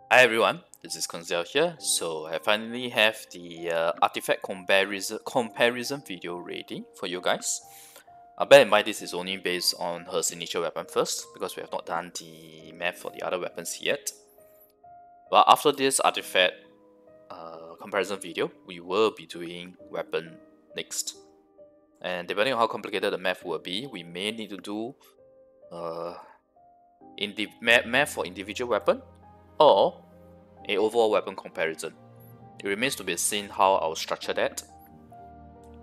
Hi everyone, this is Koinzell here. So I finally have the artifact comparison video ready for you guys. Bear in mind this is only based on her signature weapon first, because we have not done the map for the other weapons yet. But after this artifact comparison video, we will be doing weapon next. And depending on how complicated the map will be, we may need to do in the map for individual weapon, or a overall weapon comparison. It remains to be seen how I'll structure that.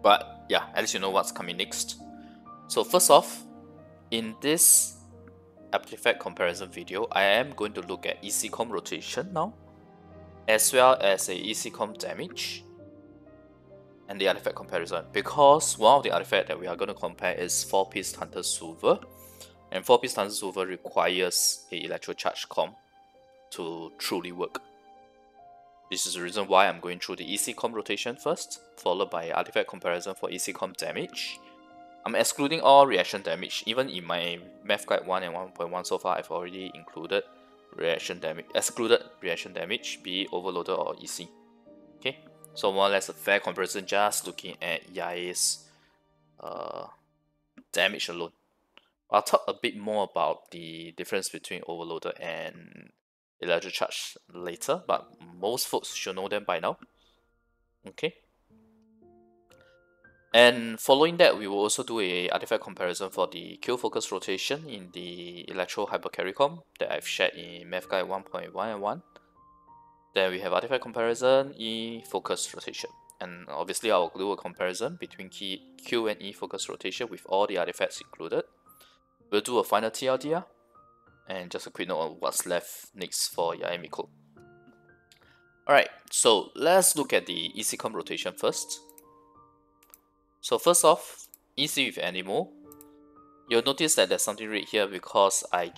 But yeah, at least you know what's coming next. So first off, in this artifact comparison video, I am going to look at ECCOM rotation now, as well as a ECCOM damage and the artifact comparison, because one of the artifacts that we are going to compare is 4-piece Hunter Silver, and 4-piece Hunter Silver requires a electro charge comp to truly work. This is the reason why I'm going through the ECCOM rotation first, followed by artifact comparison for ECCOM damage. I'm excluding all reaction damage. Even in my Math Guide 1 and 1.1 so far, I've already excluded reaction damage, be it overloaded or EC. Okay, so more or less a fair comparison, just looking at Yae's damage alone. I'll talk a bit more about the difference between overloaded and electro charge later, but most folks should know them by now. Okay. And following that, we will also do a artifact comparison for the Q focus rotation in the Electro Hypercarry comp that I've shared in Math Guide 1.1 and 1. Then we have artifact comparison, E focus rotation. And obviously I'll do a comparison between Q and E focus rotation with all the artifacts included. We'll do a final TLDR. And just a quick note on what's left next for Yae Miko. Alright, so let's look at the ECCOM rotation first. So first off, EC with Animal. You'll notice that there's something red here because I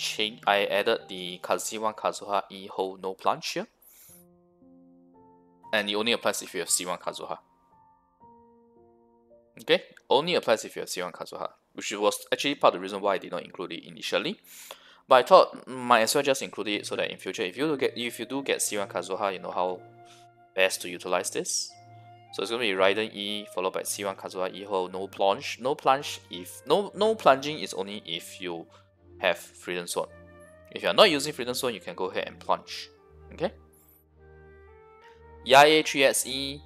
added the C1 Kazuha E hold no plunge here. And it only applies if you have C1 Kazuha. Okay, only applies if you have C1 Kazuha, which was actually part of the reason why I did not include it initially. But I thought might as well just include it so that in future, if you do get C1 Kazuha, you know how best to utilize this. So it's going to be Raiden E followed by C1 Kazuha E hold no plunge. No plunging is only if you have Freedom Sword. If you are not using Freedom Sword, you can go ahead and plunge. Okay. Yae 3SE,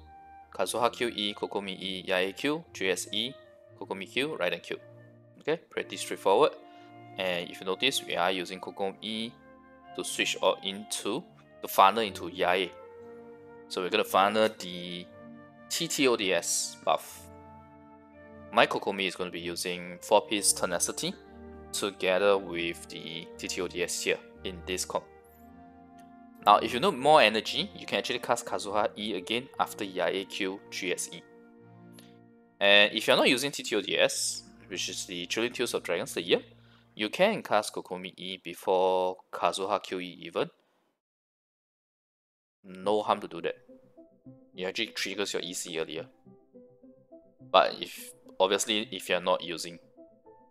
Kazuha Q E, Kokomi E, Yae Q, 3SE, Kokomi Q, Raiden Q. Okay, pretty straightforward. And if you notice, we are using Kokomi E to switch to funnel into Yae. So we're going to funnel the TTODS buff. My Kokomi is going to be using 4-piece Tenacity together with the TTODS here in this comp. Now, if you need more energy, you can actually cast Kazuha E again after Yae Q 3SE. And if you're not using TTODS, which is the Trillion Tales of Dragon Slayer, you can cast Kokomi E before Kazuha QE even. No harm to do that. It actually triggers your EC earlier. But obviously if you're not using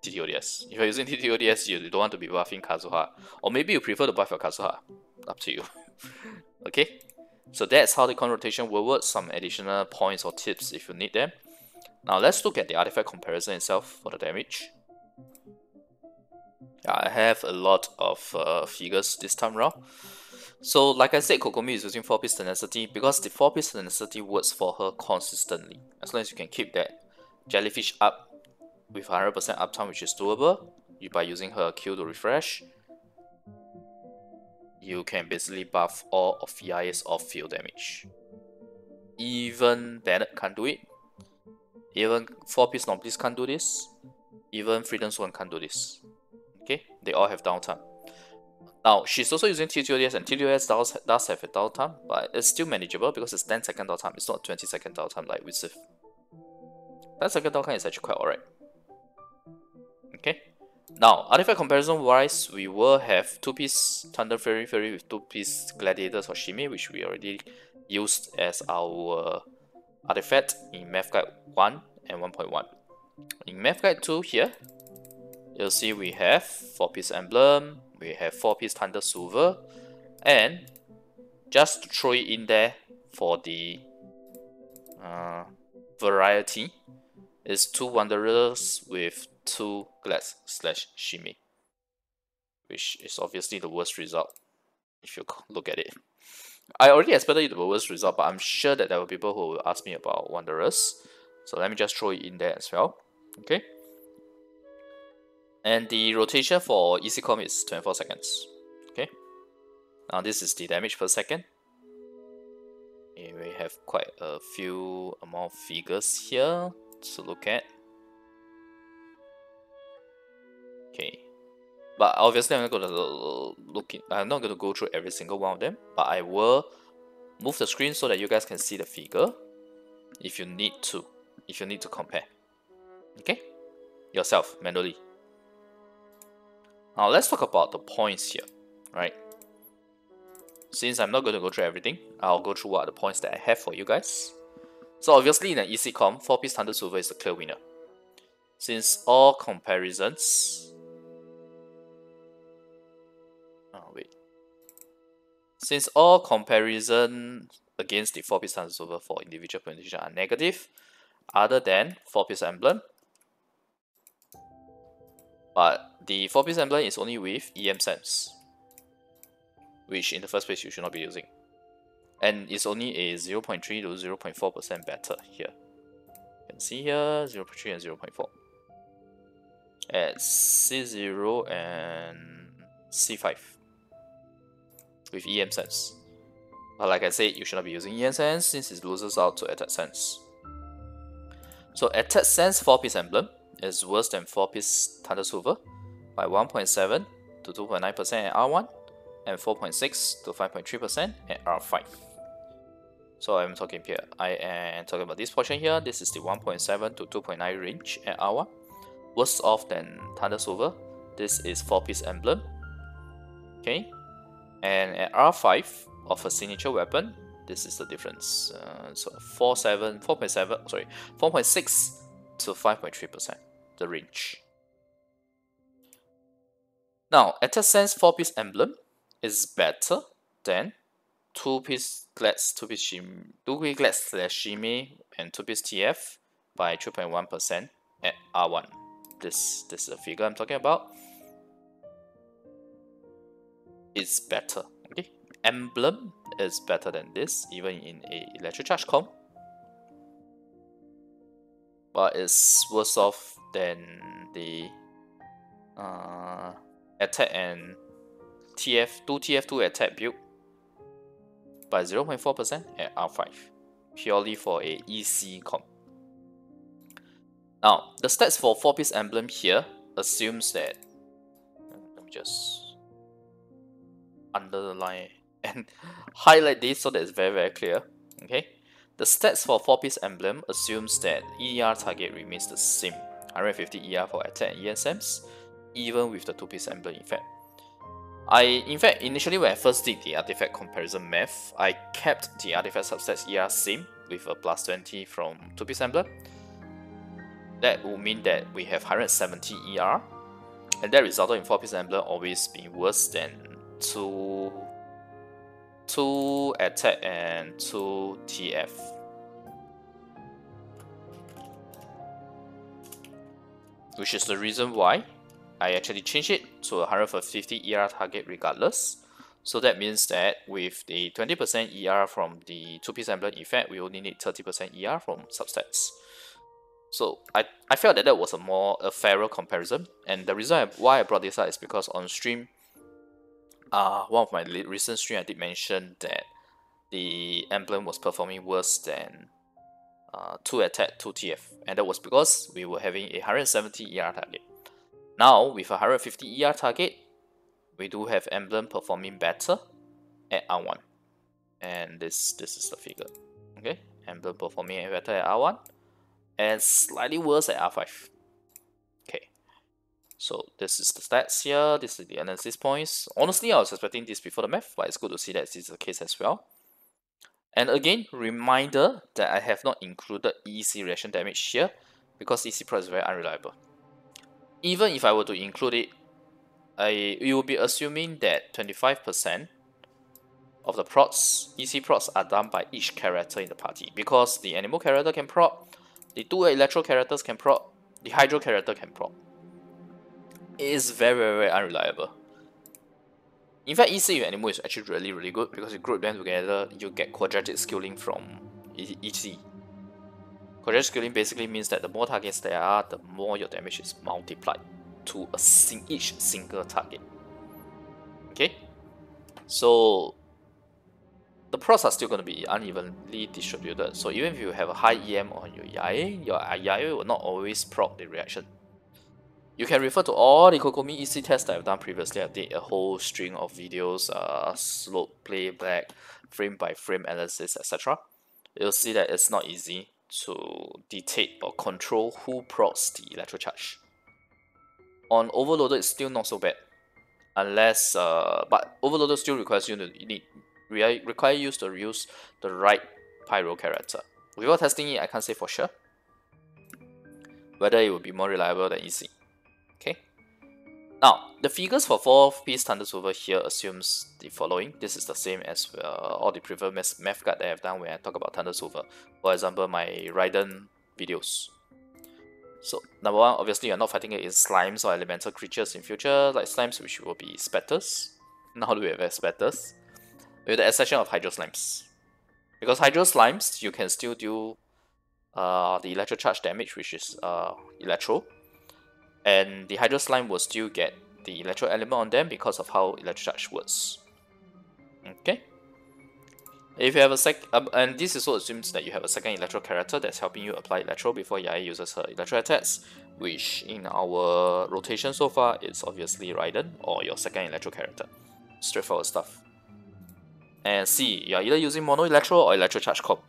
TTODS. If you're using TTODS, you don't want to be buffing Kazuha. Or maybe you prefer to buff your Kazuha. Up to you. Okay? So that's how the con rotation will work. Some additional points or tips if you need them. Now let's look at the artifact comparison itself for the damage. I have a lot of figures this time around. So like I said, Kokomi is using 4-piece Tenacity because the 4-piece Tenacity works for her consistently. As long as you can keep that jellyfish up with 100% uptime, which is doable, by using her Q to refresh, you can basically buff all of Yae's off-field damage. Even Bennett can't do it. Even 4-piece non-piece can't do this. Even Freedom Sword can't do this. Okay, they all have downtime. Now, she's also using TTODS, and TTODS does have a downtime, but it's still manageable because it's 10-second downtime. It's not 20-second downtime like with Sif. 10-second downtime is actually quite alright. Okay. Now, artifact comparison wise, we will have 2-piece Thunder Fairy with 2-piece Gladiator Hoshime, which we already used as our artifact in Math Guide 1 and 1.1. In Math Guide 2 here, you'll see we have 4-piece Emblem, we have 4-piece Thunder Silver, and just to throw it in there for the variety, is 2 Wanderers with 2 Glads / Shime, which is obviously the worst result if you look at it. I already expected it to be the worst result, but I'm sure that there were people who will ask me about Wanderers. So let me just throw it in there as well. Okay. And the rotation for ECCOM is 24 seconds. Okay. Now this is the damage per second. Okay, we have quite a few amount of figures here to look at. Okay. But obviously I'm not going to go through every single one of them, but I will move the screen so that you guys can see the figure if you need to compare. Okay? Yourself, manually. Now let's talk about the points here, right? Since I'm not going to go through everything, I'll go through what are the points that I have for you guys. So obviously in an ECCOM, 4-piece Thunder Silver is the clear winner. Since all comparisons... Since all comparison against the 4-piece Thunder Silver for individual presentation are negative, other than 4-piece Emblem. But the 4-piece Emblem is only with EM Sense, which in the first place you should not be using. And it's only a 0.3 to 0.4% better here. You can see here 0.3 and 0.4. At C0 and C5 with EM Sense. But like I said, you should not be using EM Sense since it loses out to Attack Sense. So Attack Sense 4-piece Emblem is worse than 4-piece Thunder Silver by 1.7 to 2.9% at R1 and 4.6 to 5.3% at R5. So I'm talking here, I am talking about this portion here. This is the 1.7 to 2.9 range at R1. Worse off than Thunder Silver. This is 4-piece Emblem. Okay. And at R5 of a signature weapon, this is the difference. So 4.6 to 5.3%, the range. Now, Attack Sense 4-piece Emblem is better than 2-piece Glads, 2-piece Shime, 2-piece Glads / Shime and 2-piece TF by 3.1% at R1. This is the figure I'm talking about. It's better. Okay, Emblem is better than this, even in a electric charge comp. But it's worse off than the attack and TF2 attack build by 0.4% at R5, purely for a EC comp. Now, the stats for 4-piece Emblem here assumes that, let me just underline and highlight this so that it's very clear. Okay, the stats for 4-piece Emblem assumes that ER target remains the same, 150 ER for attack and ESMs, even with the 2-piece Emblem effect. In fact, initially when I first did the artifact comparison math, I kept the artifact substats ER same with a plus 20 from 2-piece Emblem. That would mean that we have 170 ER, and that resulted in 4-piece Emblem always being worse than 2 attack and 2 TF. Which is the reason why I actually changed it to 150 ER target regardless. So that means that with the 20% ER from the 2-piece Emblem effect, we only need 30% ER from substats. So I felt that was a fairer comparison, and the reason why I brought this up is because on stream, one of my recent stream I did mention that the Emblem was performing worse than 2 attack, 2 TF, and that was because we were having a 170 ER target. Now with a 150 ER target, we do have Emblem performing better at R1, and this is the figure. Okay, Emblem performing better at R1 and slightly worse at R5. Okay, so this is the stats here, this is the analysis points. Honestly, I was expecting this before the math, but it's good to see that this is the case as well. And again, reminder that I have not included EC reaction damage here because EC Pro is very unreliable. Even if I were to include it, you will be assuming that 25% of the procs, EC procs are done by each character in the party. Because the animal character can proc, the 2 electro characters can proc, the hydro character can proc. It is very unreliable. In fact, EC with animal is actually really good because you group them together, you get quadratic scaling from EC. Quadratic scaling basically means that the more targets there are, the more your damage is multiplied to each single target. Okay? So the procs are still going to be unevenly distributed. So even if you have a high EM on your Yae will not always proc the reaction. You can refer to all the Kokomi EC tests that I've done previously. I did a whole string of videos, slope, playback, frame by frame analysis, etc. You'll see that it's not easy to dictate or control who procs the electro charge. On Overloader, it's still not so bad, unless but Overloader still requires you to require you to use the right pyro character. Without testing it, I can't say for sure whether it will be more reliable than EC. Okay. Now, the figures for 4-piece Thunder Silver here assumes the following. This is the same as all the previous math guide that I've done when I talk about Thunder Silver. For example, my Raiden videos. So, number one, obviously you're not fighting against slimes or elemental creatures in future, like slimes which will be spatters. Now do we have spatters? With the exception of Hydro Slimes. Because Hydro Slimes, you can still do the electro charge damage, which is electro. And the Hydro Slime will still get the electro element on them because of how electro charge works. Okay. If you have a and this also assumes that you have a second electro character that's helping you apply electro before Yae uses her electro attacks, which in our rotation so far is obviously Raiden or your second electro character. Straightforward stuff. And C, you're either using mono electro or electro charge comp.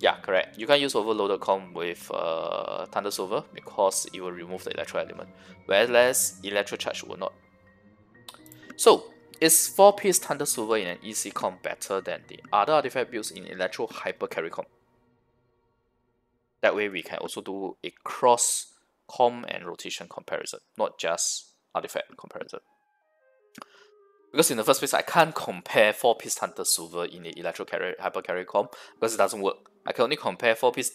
Yeah, correct. You can't use overloaded comp with Thunder Silver because it will remove the electro element, whereas electro charge will not. So, is 4-piece Thunder Silver in an EC comp better than the other artifact builds in electro hyper carry comp? That way we can also do a cross comp and rotation comparison, not just artifact comparison. Because in the first place, I can't compare 4-piece Thunder Silver in the electro hyper carry comp because it doesn't work. I can only compare 4-piece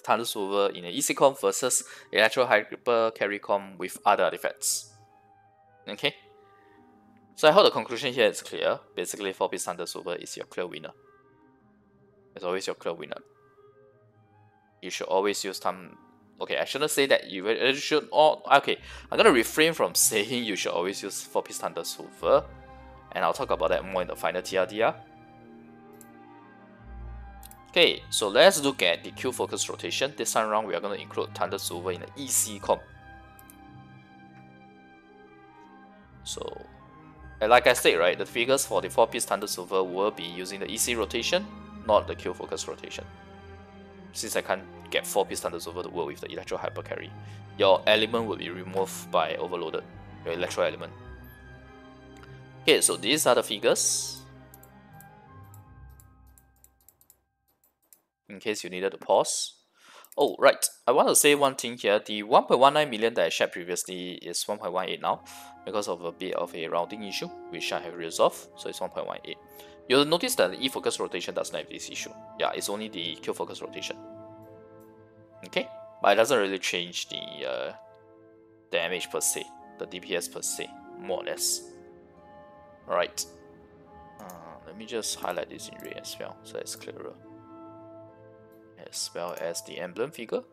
Thunder Silver in an EC comp versus electro hyper carry comp with other artifacts. Okay? So I hope the conclusion here is clear. Basically, 4-piece Thunder Silver is your clear winner. It's always your clear winner. You should always use some. Okay, I shouldn't say that you should. Okay, I'm gonna refrain from saying you should always use 4-piece Thunder Silver, and I'll talk about that more in the final TLDR. Okay, so let's look at the Q focus rotation. This time around, we are going to include Thunder Silver in the EC comp. So, like I said, right, the figures for the 4-piece Thunder Silver will be using the EC rotation, not the Q focus rotation. Since I can't get 4-piece Thunder Silver to work with the electro hyper carry, your element will be removed by overloaded, your electro element. Okay, so these are the figures. In case you needed to pause. Oh, right. I want to say one thing here. The 1.19 million that I shared previously is 1.18 now because of a bit of a rounding issue, which I have resolved. So it's 1.18. You'll notice that the E-focus rotation does not have this issue. Yeah, it's only the Q-focus rotation. Okay? But it doesn't really change the damage per se, the DPS per se, more or less. Alright. Let me just highlight this in red as well, so it's clearer. As well as the emblem figure.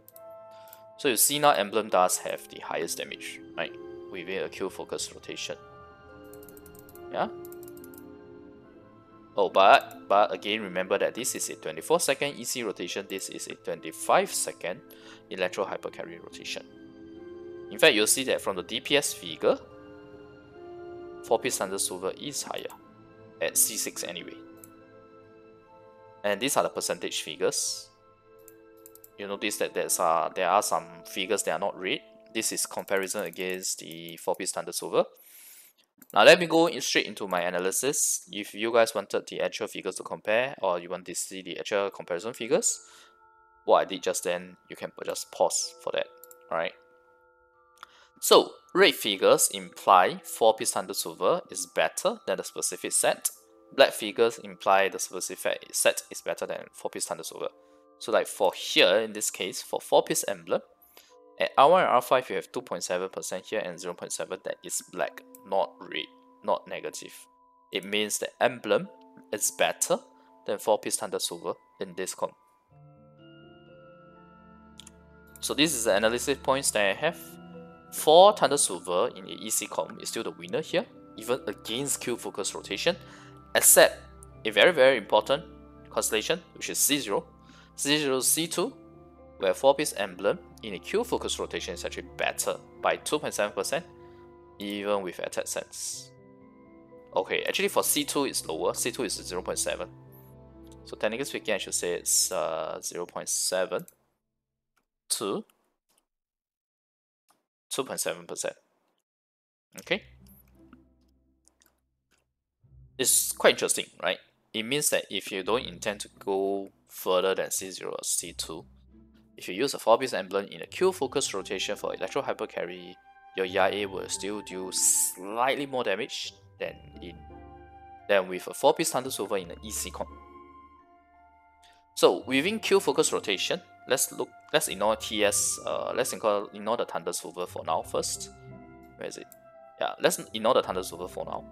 So you see now emblem does have the highest damage, right? Within a Q focus rotation. Yeah. Oh, but again, remember that this is a 24-second EC rotation. This is a 25-second electro hyper carry rotation. In fact, you'll see that from the DPS figure, 4-piece Thunder Silver is higher at C6 anyway. And these are the percentage figures. You notice that there are some figures that are not red. This is comparison against the 4-piece Thunder Silver. Now let me go straight into my analysis. If you guys wanted the actual figures to compare, or you want to see the actual comparison figures, what I did just then, you can just pause for that. Alright. So red figures imply 4-piece Thunder Silver is better than the specific set. Black figures imply the specific set is better than 4-piece Thunder Silver. So like for here, in this case, for 4-piece emblem, at R1 and R5 you have 2.7% here and 0.7, that is black, not red, not negative. It means the emblem is better than 4-piece Thunder Silver in this comp. So this is the analysis points that I have. 4 Thunder Silver in the EC comp is still the winner here, even against Q focus rotation, except a very important constellation, which is C0. C0 C2, where 4-piece emblem in a Q focus rotation is actually better by 2.7%, even with attack sense. Okay, actually for C2 it's lower, C2 is 0.7. So technically speaking, I should say it's 0.7 to 2.7%. Okay? It's quite interesting, right? It means that if you don't intend to go further than C0 or C2, if you use a 4-piece emblem in a Q focus rotation for Electro Hyper Carry, your Yae will still do slightly more damage than with a 4-piece Thunder Silver in the EC comp. So within Q focus rotation, let's ignore TS, let's ignore the Thunder Silver for now first. Where is it? Yeah, let's ignore the Thunder Silver for now.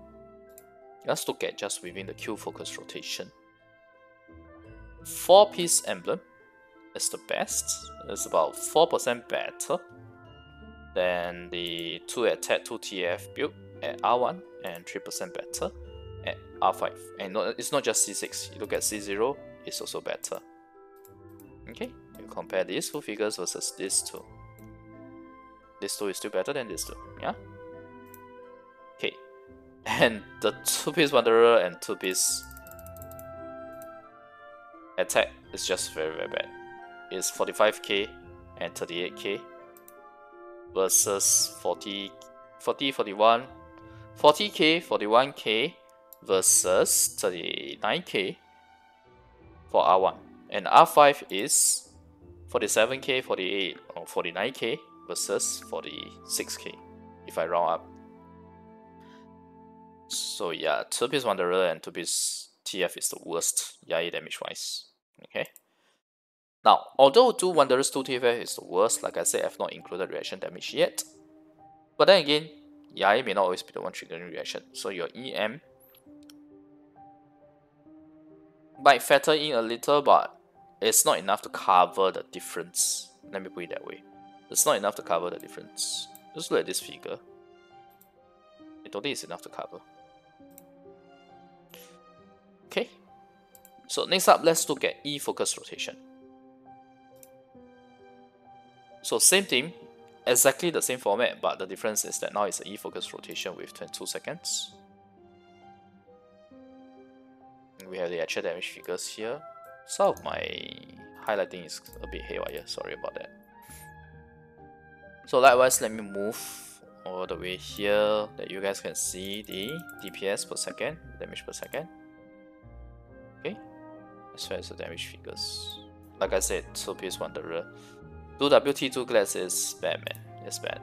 Let's look at just within the Q focus rotation. 4-piece emblem is the best. It's about 4% better than the 2 attack 2 TF build at R1 and 3% better at R5. And it's not just C6. You look at C0, it's also better. Okay, you compare these 2 figures versus these 2. This 2 is still better than this 2. Yeah. Okay, and the 2-piece Wanderer and 2-piece attack is just very bad. It's 45k and 38k versus 40k, 41k versus 39k for R1, and R5 is 47k, 48 or 49k versus 46k if I round up. So yeah, 2-piece Wanderer and 2-piece TF is the worst Yae damage wise. Okay. Now, although 2 Wanderers 2 TF is the worst, like I said, I've not included reaction damage yet. But then again, Yae may not always be the one triggering reaction. So your EM might factor in a little, but it's not enough to cover the difference. Let me put it that way. It's not enough to cover the difference. Just look at this figure. I don't think it's enough to cover. Okay. So next up, let's look at E focus rotation. So same thing, exactly the same format, but the difference is that now it's an E focus rotation with 22 seconds. We have the actual damage figures here. Some of my highlighting is a bit haywire, sorry about that. So likewise, let me move all the way here that you guys can see the DPS per second, damage per second. Okay, as well as the damage figures. Like I said, 2-piece Wanderer. 2WT2 glass is bad, man. It's bad.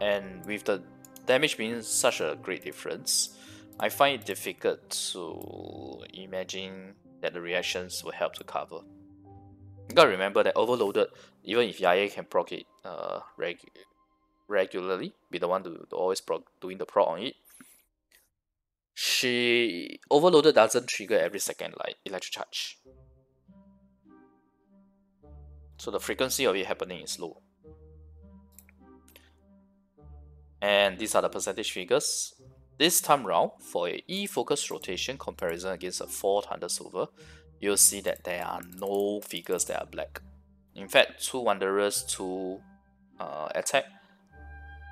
And with the damage being such a great difference, I find it difficult to imagine that the reactions will help to cover. You gotta remember that Overloaded, even if Yae can proc it regularly, be the one to always doing the proc on it, Overloaded doesn't trigger every second like Electric Charge. So the frequency of it happening is low. And these are the percentage figures. This time round, for a E focus rotation comparison against a 4 Thunder Silver, you'll see that there are no figures that are black. In fact, 2 Wanderers, 2 attack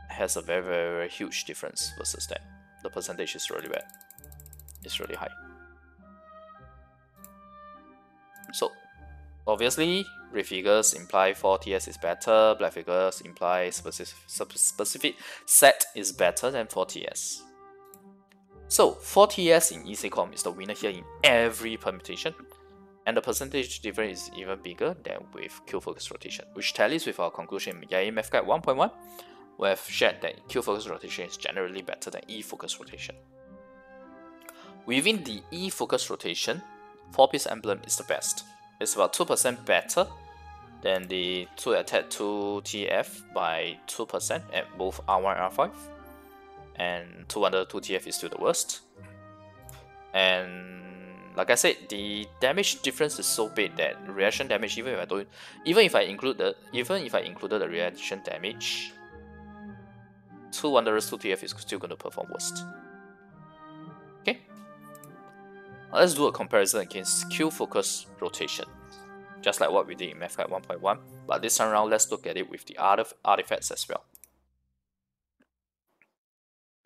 has a very huge difference versus that. The percentage is really bad. It's really high. So obviously, red figures imply 4TS is better, black figures imply specific set is better than 4TS. So 4TS in ECCOM is the winner here in every permutation, and the percentage difference is even bigger than with Q focus rotation, which tallies with our conclusion in Yae Math Guide 1.1. We have shared that Q focus rotation is generally better than E focus rotation. Within the E focus rotation, 4-piece emblem is the best. It's about 2% better than the 2 attack 2 TF by 2% at both R1 and R5, and 2 under 2 TF is still the worst. And like I said, the damage difference is so big that reaction damage, even if I included the reaction damage, 2 Wanderers 2 TF is still going to perform worst. Okay, let's do a comparison against Q focus rotation, just like what we did in Math Guide 1.1, but this time around let's look at it with the other artifacts as well.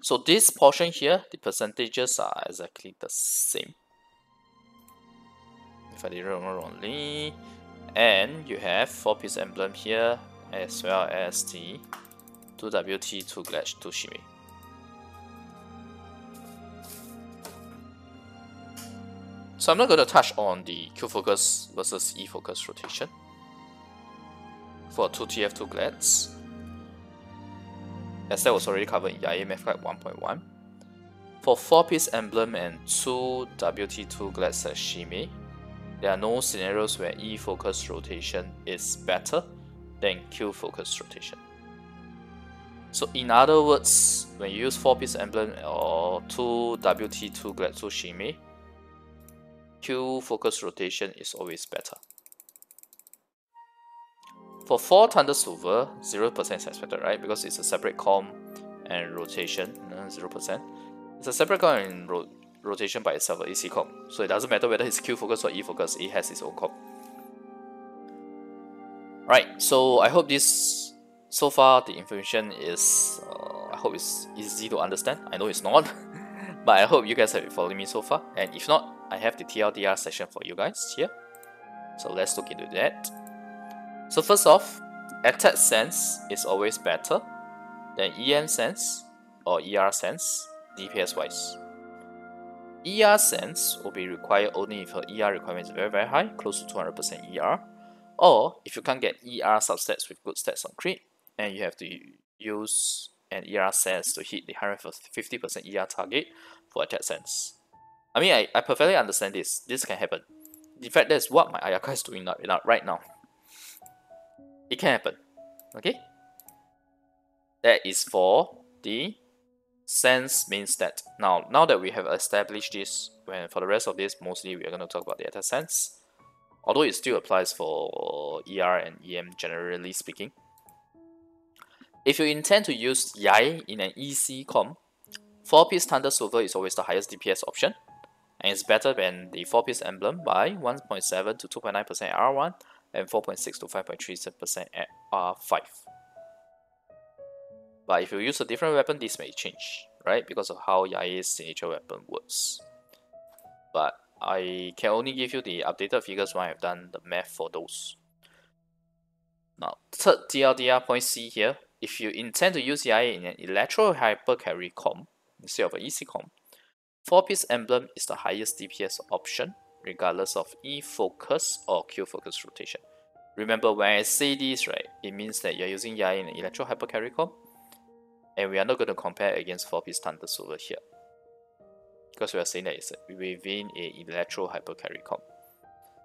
So this portion here, the percentages are exactly the same, if I did it wrongly, and you have 4-piece emblem here as well as the 2WT 2 Glash 2 Shenhe. So I'm not going to touch on the Q focus versus E focus rotation for 2TF 2 Glads, as that was already covered in Yae Math Guide 1.1. For 4-piece emblem and 2 WT 2 Glads Shenhe, there are no scenarios where E focus rotation is better than Q focus rotation. So in other words, when you use 4-piece emblem or 2 WT 2 Glads 2 Shenhe, Q focus rotation is always better. For 4 Thunder Silver, 0% is expected, right? Because it's a separate comp and rotation, 0%. It's a separate comp and rotation by itself, EC comp. So it doesn't matter whether it's Q focus or E focus, it has its own comp. Right, so I hope this, so far the information is, I hope it's easy to understand. I know it's not, but I hope you guys have been following me so far. And if not, I have the TLDR session for you guys here. So let's look into that. So first off, attack sense is always better than EM sense or ER sense DPS wise. ER sense will be required only if her ER requirement is very high, close to 200% ER, or if you can't get ER substats with good stats on crit, and you have to use an ER sense to hit the 150% ER target for attack sense. I mean, I perfectly understand this. This can happen. In fact, that's what my Ayaka is doing right now. It can happen. Okay? That is for the sense main stat. Now that we have established this, for the rest of this, mostly we are going to talk about the attack sense. Although it still applies for ER and EM generally speaking. If you intend to use Yae in an EC comp, 4-piece Thunder Silver is always the highest DPS option, and it's better than the 4-piece emblem by 1.7 to 2.9% at R1 and 4.6 to 5.37% at R5. But if you use a different weapon, this may change, right? Because of how Yae's signature weapon works. But I can only give you the updated figures when I've done the math for those. Now, third TLDR point C here. If you intend to use Yae in an Electro Hyper Carry comp instead of an EC comp, 4-piece emblem is the highest DPS option, regardless of E focus or Q focus rotation. Remember, when I say this, right, it means that you're using Yae in an Electro Hyper Carry comp, and we are not going to compare against 4-piece Thunder Silver here, because we are saying that it's within a Electro Hyper Carry comp.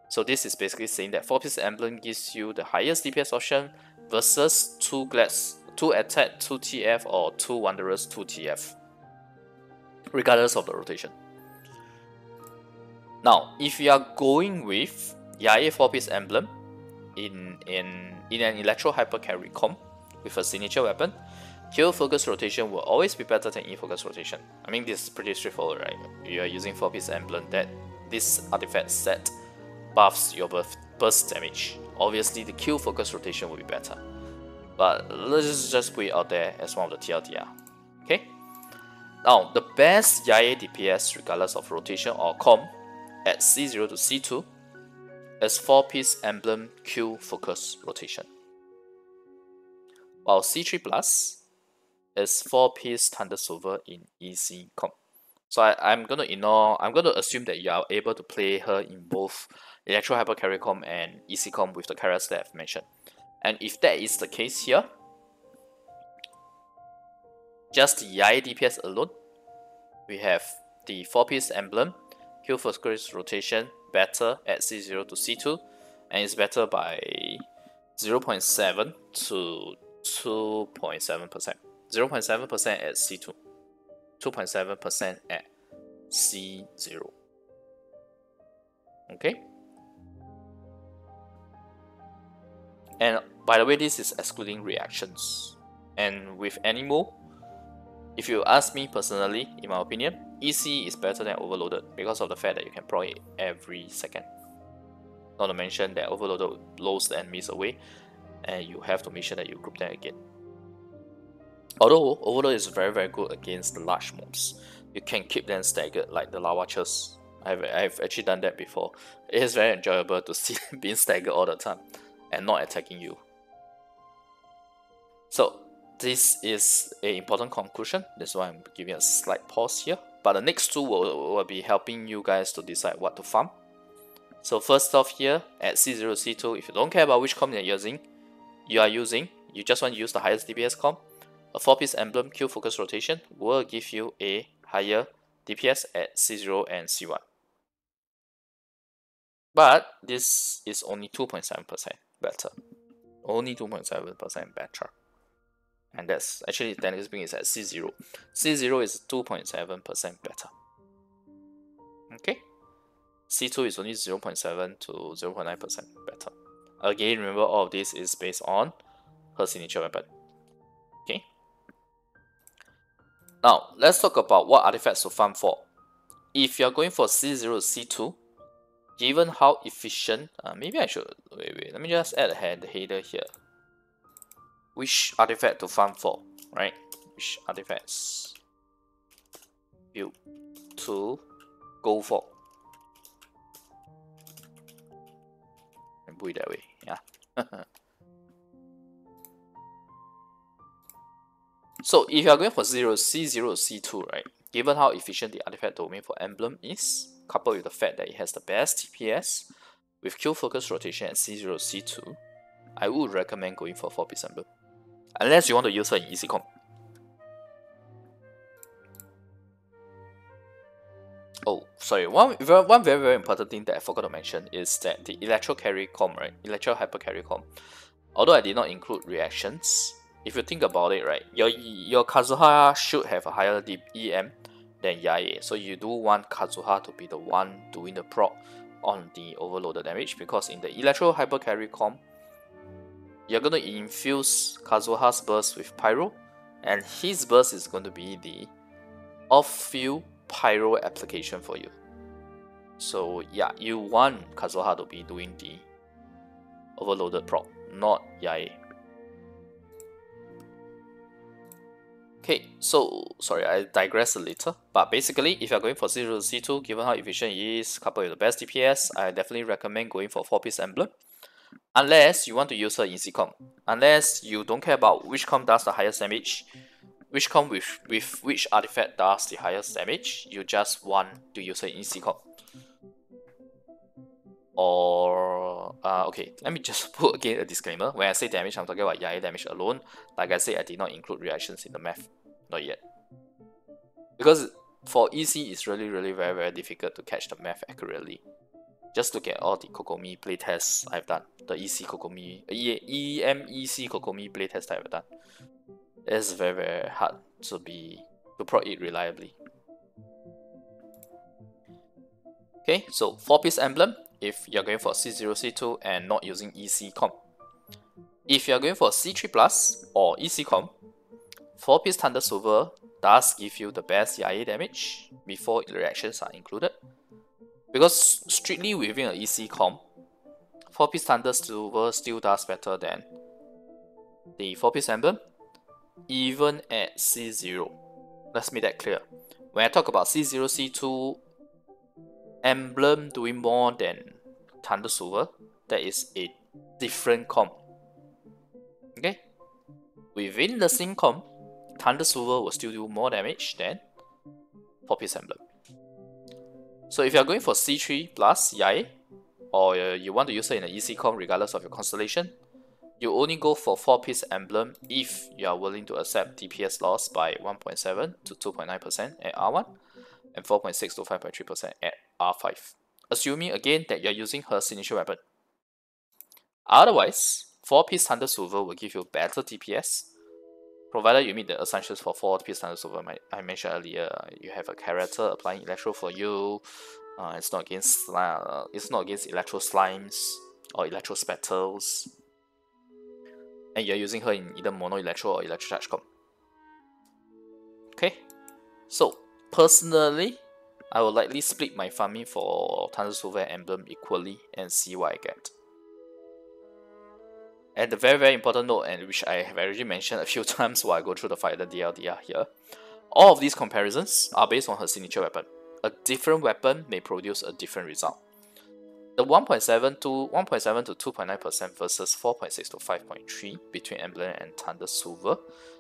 So this is basically saying that 4-piece emblem gives you the highest DPS option versus 2 Glads, 2 attack, 2 TF, or 2 Wanderers, 2 TF, regardless of the rotation. Now, if you are going with Yae 4-piece emblem in an Electro Hyper Carry comp with a signature weapon, Q focus rotation will always be better than E focus rotation. I mean, this is pretty straightforward, right? You are using 4-piece emblem, that this artifact set buffs your burst damage. Obviously, the Q focus rotation will be better. But let's just put it out there as one of the TLDR. Okay? Now, the best Yae DPS, regardless of rotation or comp, at C0 to C2 is 4-piece emblem Q focus rotation, while C3 plus is 4-piece Thunder Silver in EC comp. So I'm gonna ignore. I'm gonna assume that you are able to play her in both Electro Hyper Carry Com and EC Com with the characters that I've mentioned. And if that is the case here, just Yae DPS alone, we have the 4-piece emblem, Q focus rotation, better at C0 to C2, and it's better by 0.7 to 2.7%. 0.7% at C2, 2.7% at C0. Okay? And by the way, this is excluding reactions. And with Animo, if you ask me personally, in my opinion, EC is better than Overloaded because of the fact that you can proc it every second. Not to mention that Overloaded blows the enemies away, and you have to make sure that you group them again. Although Overload is very very good against the large mobs, you can keep them staggered like the Lawachers. I've actually done that before. It is very enjoyable to see them being staggered all the time and not attacking you. So this is an important conclusion. That's why I'm giving a slight pause here. But the next two will be helping you guys to decide what to farm. So first off here, at C0, C2, if you don't care about which comp you just want to use the highest DPS comp, a 4-piece emblem Q focus rotation will give you a higher DPS at C0 and C1. But this is only 2.7% better. Only 2.7% better. And that's actually technically speaking is at C0. C0 is 2.7% better. Okay? C2 is only 0.7 to 0.9% better. Again, remember all of this is based on her signature weapon. Okay? Now, let's talk about what artifacts to farm for. If you're going for C0, C2, given how efficient, maybe I should, wait, let me just add a header here. Which artifact to farm for, right? Which artifacts you to go for. And put it that way, yeah. So if you are going for C0, C2, right? Given how efficient the artifact domain for emblem is, coupled with the fact that it has the best TPS, with Q focus rotation at C0, C2, I would recommend going for 4-piece emblem. Unless you want to use her in easy comp. Oh, sorry. One very very important thing that I forgot to mention is that the Electro Carry comp, right? Electro Hyper Carry comp. Although I did not include reactions, if you think about it, right, your Kazuha should have a higher EM than Yae. So you do want Kazuha to be the one doing the proc on the overloaded damage, because in the Electro Hyper Carry comp, you're going to infuse Kazuha's burst with Pyro, and his burst is going to be the off-field Pyro application for you. So yeah, you want Kazuha to be doing the overloaded proc, not Yae. Okay, so sorry, I digress a little, but basically, if you're going for C0 C2, given how efficient it is, coupled with the best DPS, I definitely recommend going for 4-piece emblem. Unless you want to use her in C-comp. Unless you don't care about which comp does the highest damage, which comp with which artifact does the highest damage, you just want to use her in C-comp. Or, okay, let me just put again a disclaimer. When I say damage, I'm talking about Yae damage alone. Like I said, I did not include reactions in the math. Not yet. Because for EC, it's really very very difficult to catch the math accurately. Just look at all the Kokomi playtests I've done. The EC Kokomi, EMEC Kokomi playtest I've done. It's very very hard to proc it reliably. Okay, so 4-piece emblem if you're going for C0, C2 and not using EC comp. If you're going for C3 plus or EC comp, 4-piece Thunder Silver does give you the best Yae damage before reactions are included. Because strictly within an EC comp, 4-piece Thunder Silver still does better than the 4-piece emblem, even at C0. Let's make that clear. When I talk about C0, C2, emblem doing more than Thunder Silver, that is a different comp. Okay? Within the same comp, Thunder Silver will still do more damage than 4-piece emblem. So if you are going for C3 plus Yae, or you want to use it in an EC-com regardless of your constellation, you only go for 4-piece emblem if you are willing to accept DPS loss by 1.7 to 2.9% at R1 and 4.6 to 5.3% at R5, assuming again that you are using her signature weapon. Otherwise, 4-piece Thunder Silver will give you better DPS, provided you meet the assumptions for 4-piece Thunder Silver. I mentioned earlier, you have a character applying electro for you. It's not against electro slimes or electro specters, and you're using her in either mono electro or electro charge comp. Okay, so personally, I will likely split my farming for Thunder Silver emblem equally and see what I get. And the very important note, and which I have already mentioned a few times while I go through the fighter TLDR here, all of these comparisons are based on her signature weapon. A different weapon may produce a different result. The 1.7 to 2.9% versus 4.6 to 5.3 between Emblem and Thunder Silver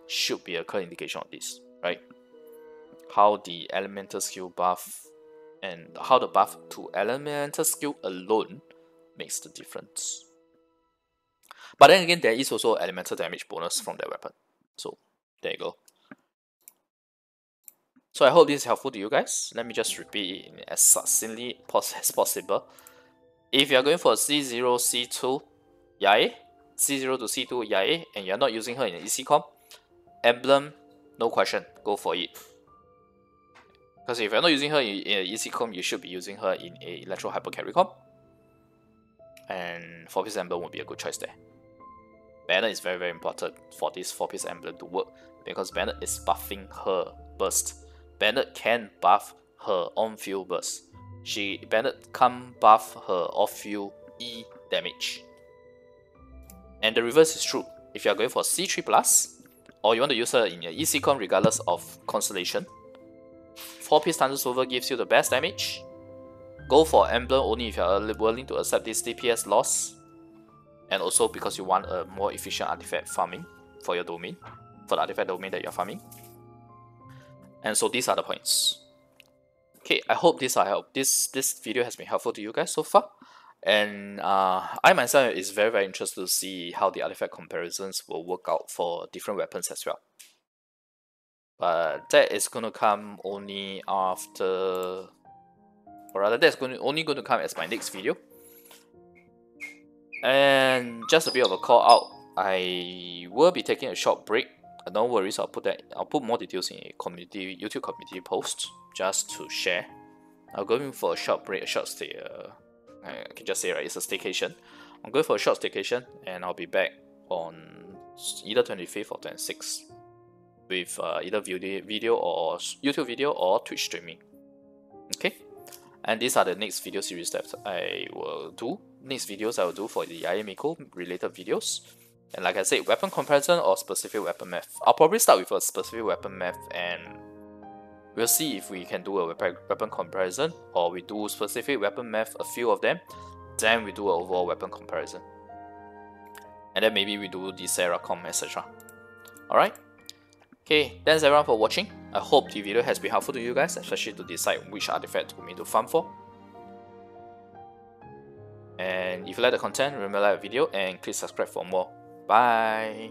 should be a clear indication of this, right? How the elemental skill buff and how the buff to elemental skill alone makes the difference. But then again, there is also elemental damage bonus from that weapon. So there you go. So I hope this is helpful to you guys. Let me just repeat it as succinctly as possible. If you are going for C0, C2 Yae, C0 to C2 Yae, and you are not using her in an EC comp, emblem, no question, go for it. Because if you are not using her in an EC comp, you should be using her in a electro hyper carry comp, and 4-piece emblem would be a good choice there. Bennett is very important for this 4-piece emblem to work, because Bennett is buffing her burst. Bennett can buff her on-field burst. Bennett can't buff her off-field E damage. And the reverse is true. If you are going for C3+, or you want to use her in your EC con regardless of constellation, 4-piece Thunder Silver gives you the best damage. Go for emblem only if you are willing to accept this DPS loss, and also because you want a more efficient artifact farming for your domain, for the artifact domain that you're farming. And so these are the points. Okay, I hope this video has been helpful to you guys so far. And I myself is very interested to see how the artifact comparisons will work out for different weapons as well. But that is going to come only after, or rather that's only going to come as my next video. And just a bit of a call out, I will be taking a short break. No worries, I'll put more details in a YouTube community post just to share. I'm going for a short break, a short stay. I can just say, right, it's a staycation. I'm going for a short staycation, and I'll be back on either 25th or 26th with either video or YouTube video or Twitch streaming. Okay, and these are the next video series that I will do. Next videos I will do for the Yae Miko related videos. And like I said, weapon comparison or specific weapon math. I'll probably start with a specific weapon math, and we'll see if we can do a weapon comparison, or we do specific weapon math, a few of them, then we do an overall weapon comparison. And then maybe we do the Sarah comp, etc. Alright? Okay, thanks everyone for watching. I hope the video has been helpful to you guys, especially to decide which artifact to me to farm for. And if you like the content, remember to like the video and click subscribe for more. Bye!